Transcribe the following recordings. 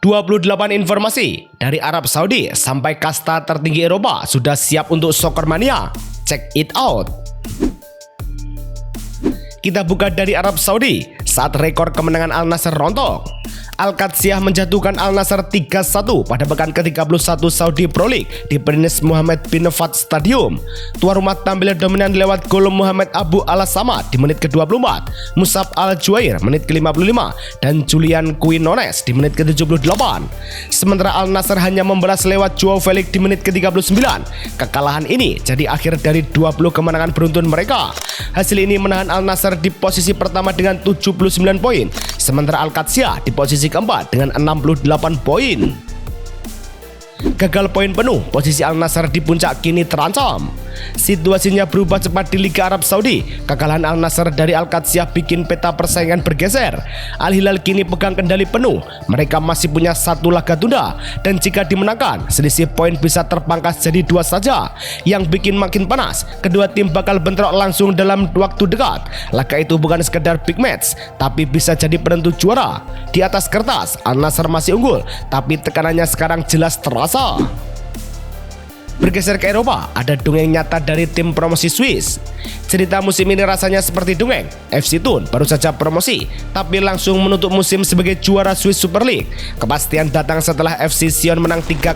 28 informasi dari Arab Saudi sampai kasta tertinggi Eropa sudah siap untuk soccer mania. Check it out. Kita buka dari Arab Saudi saat rekor kemenangan Al Nassr rontok. Al-Qadsiah menjatuhkan Al Nassr 3-1 pada pekan ke-31 Saudi Pro League di Prince Mohammed bin Fahd Stadium. Tuan rumah tampil dominan lewat gol Muhammad Abu Al-Samad di menit ke-24, Musab Al-Juair menit ke-55, dan Julian Quinones di menit ke-78. Sementara Al Nassr hanya membalas lewat Joao Felix di menit ke-39. Kekalahan ini jadi akhir dari 20 kemenangan beruntun mereka. Hasil ini menahan Al Nassr di posisi pertama dengan 79 poin, sementara Al-Qadsiah di posisi keempat dengan 68 poin. Gagal poin penuh, posisi Al Nassr di puncak kini terancam. Situasinya berubah cepat di Liga Arab Saudi. Kekalahan Al Nassr dari Al-Qadsiah bikin peta persaingan bergeser. Al Hilal kini pegang kendali penuh. Mereka masih punya satu laga tunda, dan jika dimenangkan, selisih poin bisa terpangkas jadi 2 saja. Yang bikin makin panas, kedua tim bakal bentrok langsung dalam waktu dekat. Laga itu bukan sekedar big match, tapi bisa jadi penentu juara. Di atas kertas, Al Nassr masih unggul, tapi tekanannya sekarang jelas terasa. Bergeser ke Eropa, ada dongeng nyata dari tim promosi Swiss. Cerita musim ini rasanya seperti dongeng. FC Thun baru saja promosi, tapi langsung menutup musim sebagai juara Swiss Super League. Kepastian datang setelah FC Sion menang 3-0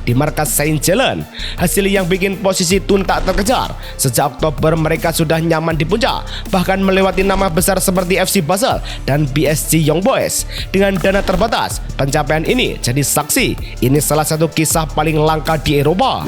di markas Saint-Gilles. Hasil yang bikin posisi Thun tak terkejar. Sejak Oktober mereka sudah nyaman di puncak, bahkan melewati nama besar seperti FC Basel dan PSG Young Boys. Dengan dana terbatas, pencapaian ini jadi saksi. Ini salah satu kisah paling langka di Eropa.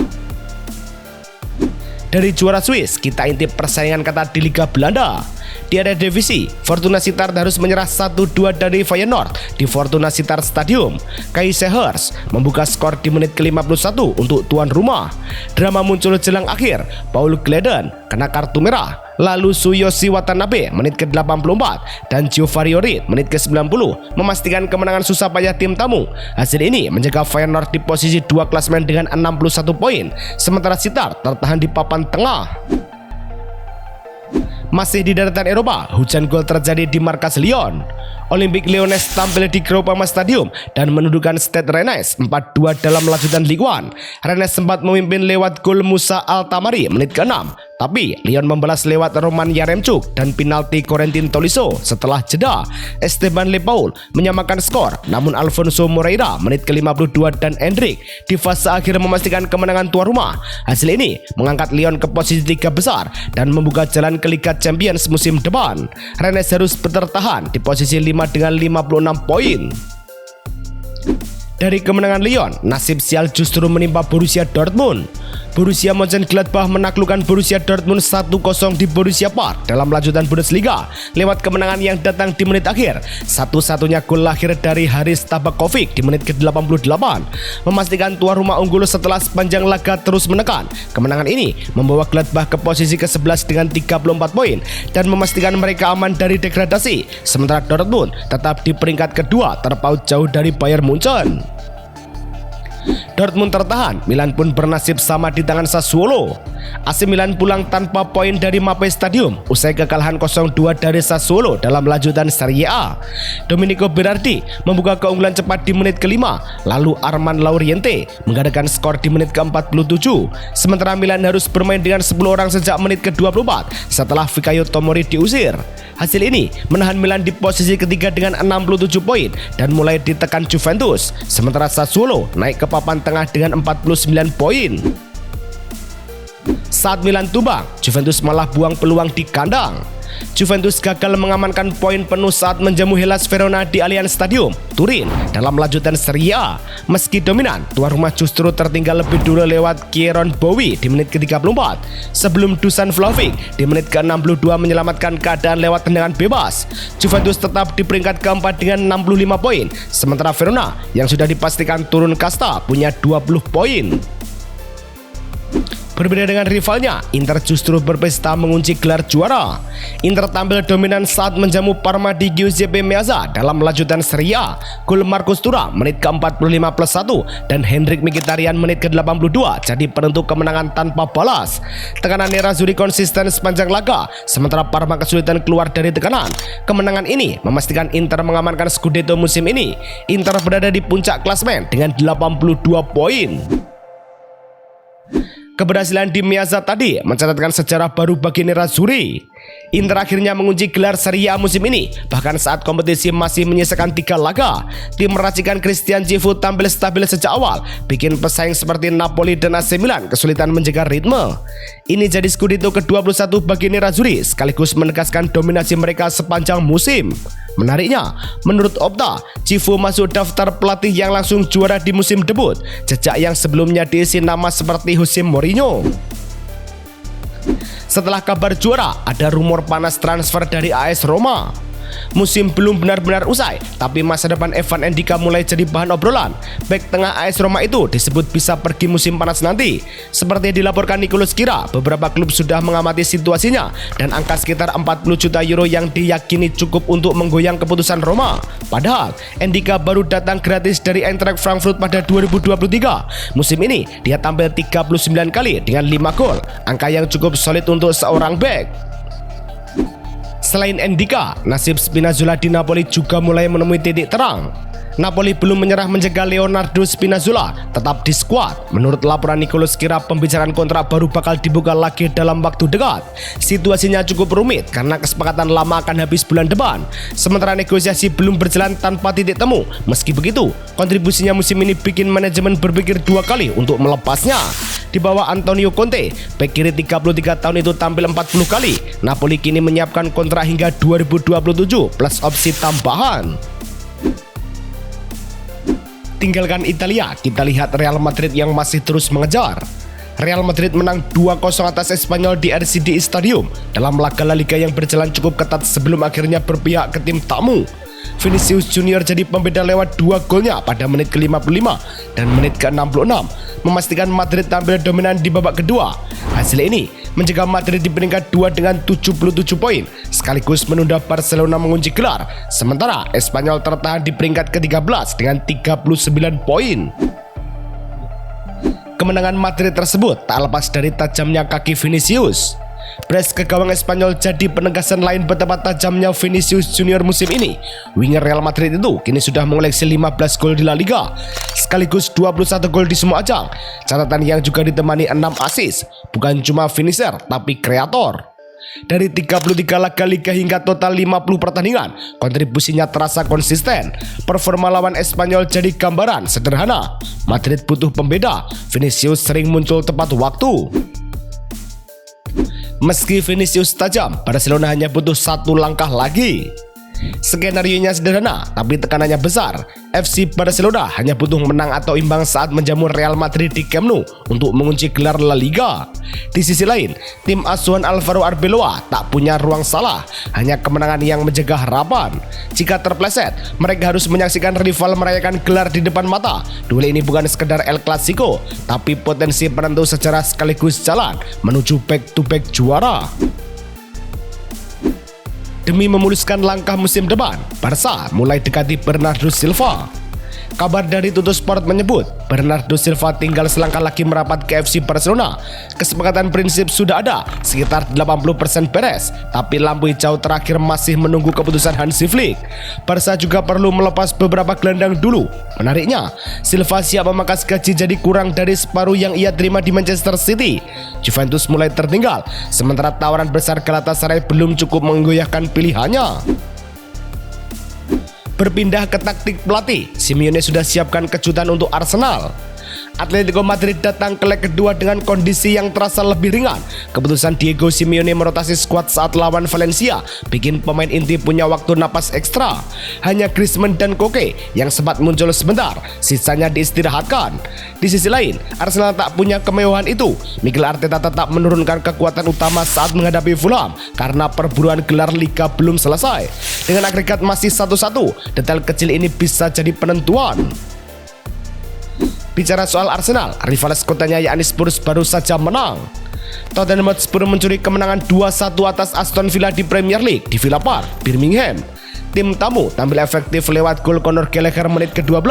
Dari juara Swiss, kita intip persaingan ketat di Liga Belanda. Di Eredivisie, Fortuna Sittard harus menyerah 1-2 dari Feyenoord di Fortuna Sittard Stadium. Kai Sehers membuka skor di menit ke-51 untuk tuan rumah. Drama muncul jelang akhir. Paul Gledden kena kartu merah. Lalu Tsuyoshi Watanabe menit ke-84 dan Gio Reed menit ke-90 memastikan kemenangan susah payah tim tamu. Hasil ini menjaga Feyenoord di posisi 2 klasemen dengan 61 poin, sementara Sittard tertahan di papan tengah. Masih di daratan Eropa, hujan gol terjadi di markas Lyon. Olympique Lyonnais tampil di Groupama Stadium dan menundukkan Stade Rennais 4-2 dalam lanjutan Ligue 1. Rennes sempat memimpin lewat gol Moussa Al-Tamari menit ke-6, tapi Lyon membalas lewat Roman Yaremchuk dan penalti Corentin Tolisso. Setelah jeda, Esteban Le Paul menyamakan skor, namun Alfonso Moreira menit ke-52 dan Endrick di fase akhir memastikan kemenangan tuan rumah. Hasil ini mengangkat Lyon ke posisi 3 besar dan membuka jalan ke Liga Champions musim depan. Rennes harus bertahan di posisi 5 dengan 56 poin. Dari kemenangan Lyon, nasib sial justru menimpa Borussia Dortmund. Borussia Mönchengladbach menaklukkan Borussia Dortmund 1-0 di Borussia Park dalam lanjutan Bundesliga lewat kemenangan yang datang di menit akhir. Satu-satunya gol lahir dari Haris Tabakovic di menit ke-88, memastikan tuan rumah unggul setelah sepanjang laga terus menekan. Kemenangan ini membawa Gladbach ke posisi ke-11 dengan 34 poin dan memastikan mereka aman dari degradasi. Sementara Dortmund tetap di peringkat kedua terpaut jauh dari Bayern Munchen. Dortmund tertahan, Milan pun bernasib sama di tangan Sassuolo. AC Milan pulang tanpa poin dari Mapei Stadium usai kekalahan 0-2 dari Sassuolo dalam lanjutan Serie A. Domenico Berardi membuka keunggulan cepat di menit ke-5, lalu Armand Lauriente menggandakan skor di menit ke-47. Sementara Milan harus bermain dengan 10 orang sejak menit ke-24 setelah Fikayo Tomori diusir. Hasil ini menahan Milan di posisi ketiga dengan 67 poin dan mulai ditekan Juventus. Sementara Sassuolo naik ke papan tengah dengan 49 poin. Saat Milan tumbang, Juventus malah buang peluang di kandang. Juventus gagal mengamankan poin penuh saat menjamu Hellas Verona di Allianz Stadium, Turin dalam lanjutan Serie A. Meski dominan, tuan rumah justru tertinggal lebih dulu lewat Kieron Bowie di menit ke-34 sebelum Dusan Vlahovic di menit ke-62 menyelamatkan keadaan lewat tendangan bebas. Juventus tetap di peringkat keempat dengan 65 poin, sementara Verona yang sudah dipastikan turun kasta punya 20 poin. Berbeda dengan rivalnya, Inter justru berpesta mengunci gelar juara. Inter tampil dominan saat menjamu Parma di Giuseppe Meazza dalam lanjutan Serie A. Gol Marcus Thuram menit ke-45+1 dan Henrikh Mkhitaryan menit ke-82 jadi penentu kemenangan tanpa balas. Tekanan Nerazzurri konsisten sepanjang laga, sementara Parma kesulitan keluar dari tekanan. Kemenangan ini memastikan Inter mengamankan Scudetto musim ini. Inter berada di puncak klasemen dengan 82 poin. Keberhasilan di Meazza tadi mencatatkan sejarah baru bagi Nerazzurri. Inter akhirnya mengunci gelar Serie A musim ini. Bahkan saat kompetisi masih menyisakan 3 laga, tim racikan Christian Cifu tampil stabil sejak awal, bikin pesaing seperti Napoli dan AC Milan kesulitan menjaga ritme. Ini jadi Scudetto ke-21 bagi Nerazzurri, sekaligus menegaskan dominasi mereka sepanjang musim. Menariknya, menurut Opta, Cifu masuk daftar pelatih yang langsung juara di musim debut, jejak yang sebelumnya diisi nama seperti Jose Mourinho. Setelah kabar juara, ada rumor panas transfer dari AS Roma. Musim belum benar-benar usai, tapi masa depan Evan Ndika mulai jadi bahan obrolan. Bek tengah AS Roma itu disebut bisa pergi musim panas nanti. Seperti dilaporkan Nicolas Kira, beberapa klub sudah mengamati situasinya dan angka sekitar 40 juta euro yang diyakini cukup untuk menggoyang keputusan Roma. Padahal Ndika baru datang gratis dari Eintracht Frankfurt pada 2023. Musim ini dia tampil 39 kali dengan 5 gol, angka yang cukup solid untuk seorang bek. Selain Ndika, nasib Spinazzola di Napoli juga mulai menemui titik terang. Napoli belum menyerah menjaga Leonardo Spinazzola tetap di skuad. Menurut laporan Nicolas Kira, pembicaraan kontrak baru bakal dibuka lagi dalam waktu dekat. Situasinya cukup rumit karena kesepakatan lama akan habis bulan depan. Sementara negosiasi belum berjalan tanpa titik temu. Meski begitu, kontribusinya musim ini bikin manajemen berpikir 2 kali untuk melepasnya. Di bawah Antonio Conte, bek kiri 33 tahun itu tampil 40 kali. Napoli kini menyiapkan kontrak hingga 2027 plus opsi tambahan. Tinggalkan Italia, kita lihat Real Madrid yang masih terus mengejar. Real Madrid menang 2-0 atas Espanyol di RCD Stadium dalam laga La Liga yang berjalan cukup ketat sebelum akhirnya berpihak ke tim tamu. Vinicius Junior jadi pembeda lewat 2 golnya pada menit ke-55 dan menit ke-66, memastikan Madrid tampil dominan di babak kedua. Hasil ini menjaga Madrid di peringkat 2 dengan 77 poin, sekaligus menunda Barcelona mengunci gelar, sementara Espanyol tertahan di peringkat ke-13 dengan 39 poin. Kemenangan Madrid tersebut tak lepas dari tajamnya kaki Vinicius. Brace ke gawang Espanyol jadi penegasan lain betapa tajamnya Vinicius Junior musim ini. Winger Real Madrid itu kini sudah mengoleksi 15 gol di La Liga, sekaligus 21 gol di semua ajang. Catatan yang juga ditemani 6 assist. Bukan cuma finisher, tapi kreator. Dari 33 laga Liga hingga total 50 pertandingan, kontribusinya terasa konsisten. Performa lawan Espanyol jadi gambaran sederhana. Madrid butuh pembeda, Vinicius sering muncul tepat waktu. Meski Vinicius tajam, Barcelona hanya butuh 1 langkah lagi. Skenarionya sederhana, tapi tekanannya besar. FC Barcelona hanya butuh menang atau imbang saat menjamu Real Madrid di Camp Nou untuk mengunci gelar La Liga. Di sisi lain, tim asuhan Alvaro Arbeloa tak punya ruang salah, hanya kemenangan yang menjaga harapan. Jika terpleset, mereka harus menyaksikan rival merayakan gelar di depan mata. Duel ini bukan sekedar El Clasico, tapi potensi penentu sejarah sekaligus jalan menuju back-to-back juara. Demi memuluskan langkah musim depan, Barca mulai dekati Bernardo Silva. Kabar dari Tutto Sport menyebut Bernardo Silva tinggal selangkah lagi merapat ke FC Barcelona. Kesepakatan prinsip sudah ada, sekitar 80% beres, tapi lampu hijau terakhir masih menunggu keputusan Hansi Flick. Barca juga perlu melepas beberapa gelandang dulu. Menariknya, Silva siap memangkas gaji jadi kurang dari separuh yang ia terima di Manchester City. Juventus mulai tertinggal, sementara tawaran besar Galatasaray belum cukup menggoyahkan pilihannya. Berpindah ke taktik pelatih, Simeone sudah siapkan kejutan untuk Arsenal. Atletico Madrid datang ke leg kedua dengan kondisi yang terasa lebih ringan. Keputusan Diego Simeone merotasi skuad saat lawan Valencia bikin pemain inti punya waktu napas ekstra. Hanya Griezmann dan Koke yang sempat muncul sebentar, sisanya diistirahatkan. Di sisi lain, Arsenal tak punya kemewahan itu. Mikel Arteta tetap menurunkan kekuatan utama saat menghadapi Fulham karena perburuan gelar Liga belum selesai. Dengan agregat masih 1-1, detail kecil ini bisa jadi penentuan. Bicara soal Arsenal, rival skotanya yakni Spurs baru saja menang. Tottenham Hotspur mencuri kemenangan 2-1 atas Aston Villa di Premier League di Villa Park, Birmingham. Tim tamu tampil efektif lewat gol Conor Gallagher menit ke-12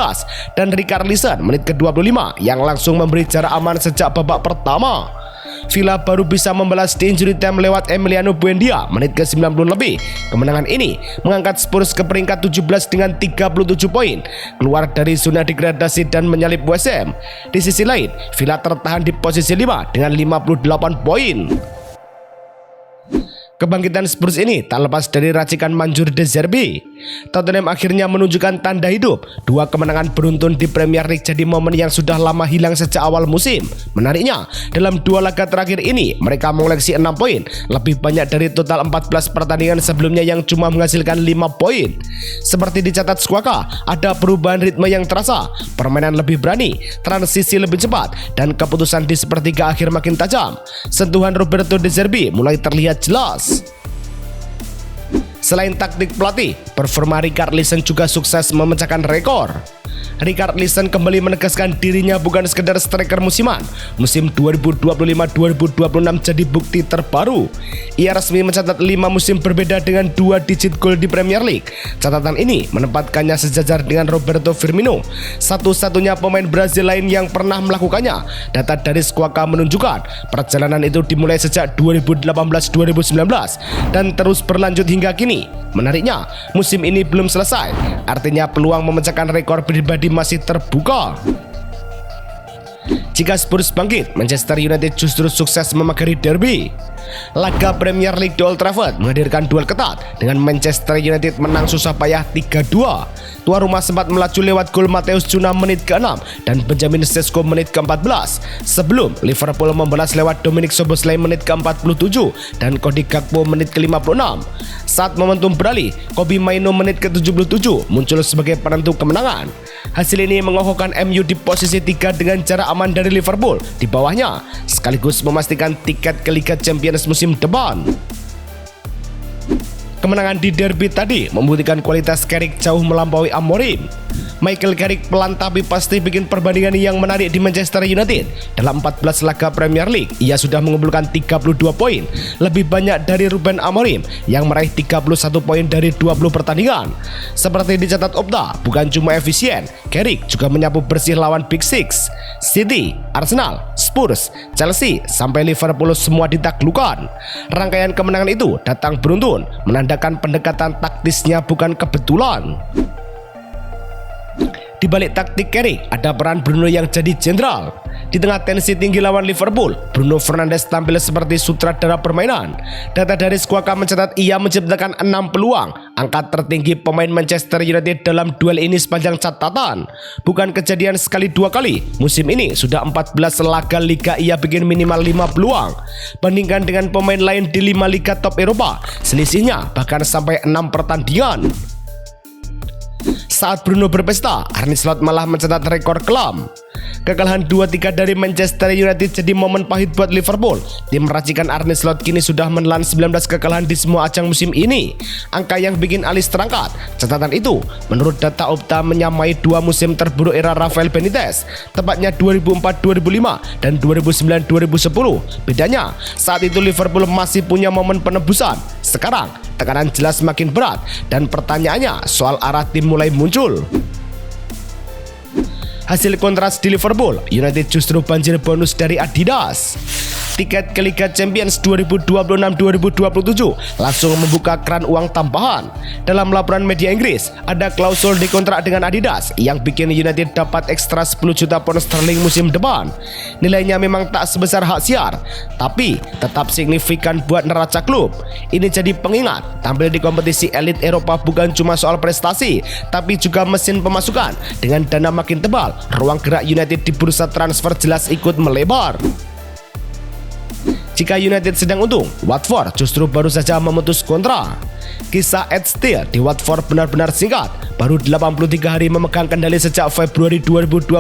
dan Richarlison menit ke-25 yang langsung memberi jarak aman sejak babak pertama. Villa baru bisa membalas di injury time lewat Emiliano Buendia menit ke-90 lebih. Kemenangan ini mengangkat Spurs ke peringkat 17 dengan 37 poin, keluar dari zona degradasi dan menyalip West Ham. Di sisi lain, Villa tertahan di posisi 5 dengan 58 poin. Kebangkitan Spurs ini tak lepas dari racikan Manjur De Zerbi. Tottenham akhirnya menunjukkan tanda hidup. 2 kemenangan beruntun di Premier League jadi momen yang sudah lama hilang sejak awal musim. Menariknya, dalam 2 laga terakhir ini mereka mengoleksi 6 poin, lebih banyak dari total 14 pertandingan sebelumnya yang cuma menghasilkan 5 poin. Seperti dicatat Squawka, ada perubahan ritme yang terasa, permainan lebih berani, transisi lebih cepat, dan keputusan di sepertiga akhir makin tajam. Sentuhan Roberto De Zerbi mulai terlihat jelas. Selain taktik pelatih, performa Richarlison juga sukses memecahkan rekor. Richarlison kembali menegaskan dirinya bukan sekedar striker musiman. Musim 2025-2026 jadi bukti terbaru. Ia resmi mencatat 5 musim berbeda dengan 2 digit gol di Premier League. Catatan ini menempatkannya sejajar dengan Roberto Firmino, satu-satunya pemain Brazil lain yang pernah melakukannya. Data dari Squawka menunjukkan perjalanan itu dimulai sejak 2018-2019 dan terus berlanjut hingga kini. Menariknya, musim ini belum selesai, artinya peluang memecahkan rekor pribadi masih terbuka. Jika Spurs bangkit, Manchester United justru sukses memagari derby. Laga Premier League di Old Trafford menghadirkan duel ketat dengan Manchester United menang susah payah 3-2. Tuan rumah sempat melaju lewat gol Matheus Cunha menit ke-6 dan Benjamin Sesko menit ke-14. Sebelum Liverpool membalas lewat Dominic Szoboszlai menit ke-47 dan Cody Gakpo menit ke-56. Saat momentum beralih, Kobbie Mainoo menit ke-77 muncul sebagai penentu kemenangan. Hasil ini mengokohkan MU di posisi 3 dengan jarak aman dari Liverpool di bawahnya, sekaligus memastikan tiket ke Liga Champions musim depan. Kemenangan di derby tadi membuktikan kualitas Carrick jauh melampaui Amorim. Michael Carrick pelan tapi pasti bikin perbandingan yang menarik di Manchester United. Dalam 14 laga Premier League, ia sudah mengumpulkan 32 poin, lebih banyak dari Ruben Amorim yang meraih 31 poin dari 20 pertandingan. Seperti dicatat Opta, bukan cuma efisien, Carrick juga menyapu bersih lawan Big Six. City, Arsenal, Spurs, Chelsea, sampai Liverpool semua ditaklukkan. Rangkaian kemenangan itu datang beruntun, menandakan pendekatan taktisnya bukan kebetulan. Di balik taktik Carrick, ada peran Bruno yang jadi jenderal. Di tengah tensi tinggi lawan Liverpool, Bruno Fernandes tampil seperti sutradara permainan. Data dari Squawka mencatat ia menciptakan 6 peluang, angka tertinggi pemain Manchester United dalam duel ini sepanjang catatan. Bukan kejadian sekali 2 kali, musim ini sudah 14 laga Liga ia bikin minimal 5 peluang. Bandingkan dengan pemain lain di 5 Liga top Eropa, selisihnya bahkan sampai 6 pertandingan. Saat Bruno berpesta, Arne Slot malah mencatat rekor kelam. Kekalahan 2-3 dari Manchester United jadi momen pahit buat Liverpool. Tim racikan Arne Slot kini sudah menelan 19 kekalahan di semua ajang musim ini. Angka yang bikin alis terangkat. Catatan itu, menurut data Opta, menyamai 2 musim terburuk era Rafael Benitez, tepatnya 2004-2005 dan 2009-2010. Bedanya, saat itu Liverpool masih punya momen penebusan. Sekarang, tekanan jelas makin berat dan pertanyaannya soal arah tim mulai muncul. Hasil kontras di Liverpool, United justru banjir bonus dari Adidas. Tiket ke Liga Champions 2026-2027 langsung membuka keran uang tambahan. Dalam laporan media Inggris, ada klausul di kontrak dengan Adidas yang bikin United dapat ekstra 10 juta pound sterling musim depan. Nilainya memang tak sebesar hak siar, tapi tetap signifikan buat neraca klub. Ini jadi pengingat, tampil di kompetisi elit Eropa bukan cuma soal prestasi, tapi juga mesin pemasukan. Dengan dana makin tebal, ruang gerak United di bursa transfer jelas ikut melebar. Jika United sedang untung, Watford justru baru saja memutus kontrak. Kisah Ed Steele di Watford benar-benar singkat. Baru 83 hari memegang kendali sejak Februari 2026.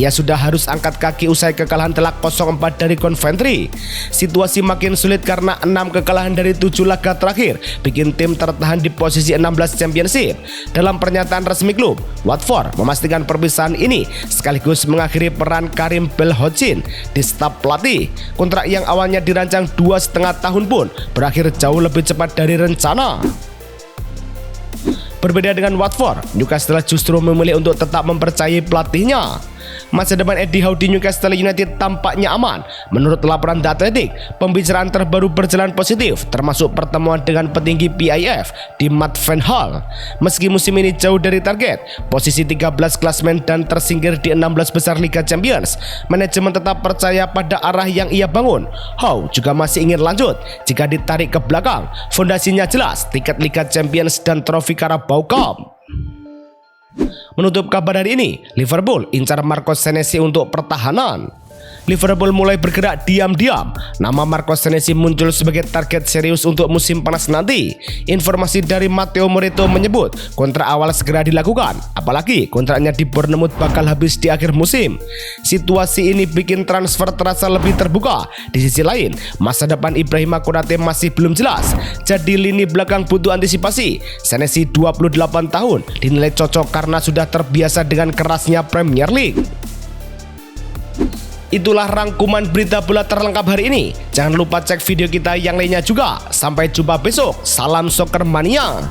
Ia sudah harus angkat kaki usai kekalahan telak 0-4 dari Coventry. Situasi makin sulit karena 6 kekalahan dari 7 laga terakhir bikin tim tertahan di posisi 16 Championship. Dalam pernyataan resmi klub, Watford memastikan perpisahan ini sekaligus mengakhiri peran Karim Belhocin di staf pelatih. Kontrak yang awalnya dirancang 2,5 tahun pun berakhir jauh lebih cepat dari rencana. Berbeda dengan Watford, Newcastle justru memilih untuk tetap mempercayai pelatihnya. Masa depan Eddie Howe di Newcastle United tampaknya aman. Menurut laporan The Athletic, pembicaraan terbaru berjalan positif, termasuk pertemuan dengan petinggi PIF di Matt Van Gaal. Meski musim ini jauh dari target, posisi 13 klasemen dan tersingkir di 16 besar Liga Champions, manajemen tetap percaya pada arah yang ia bangun. Howe juga masih ingin lanjut jika ditarik ke belakang. Fondasinya jelas, tiket Liga Champions dan trofi Carabao Cup. Menutup kabar hari ini, Liverpool incar Marco Senesi untuk pertahanan. Liverpool mulai bergerak diam-diam. Nama Marco Senesi muncul sebagai target serius untuk musim panas nanti. Informasi dari Matteo Moretto menyebut kontrak awal segera dilakukan, apalagi kontraknya di Bournemouth bakal habis di akhir musim. Situasi ini bikin transfer terasa lebih terbuka. Di sisi lain, masa depan Ibrahima Konate masih belum jelas. Jadi lini belakang butuh antisipasi. Senesi 28 tahun dinilai cocok karena sudah terbiasa dengan kerasnya Premier League. Itulah rangkuman berita bola terlengkap hari ini. Jangan lupa cek video kita yang lainnya juga. Sampai jumpa besok. Salam Soccer Mania.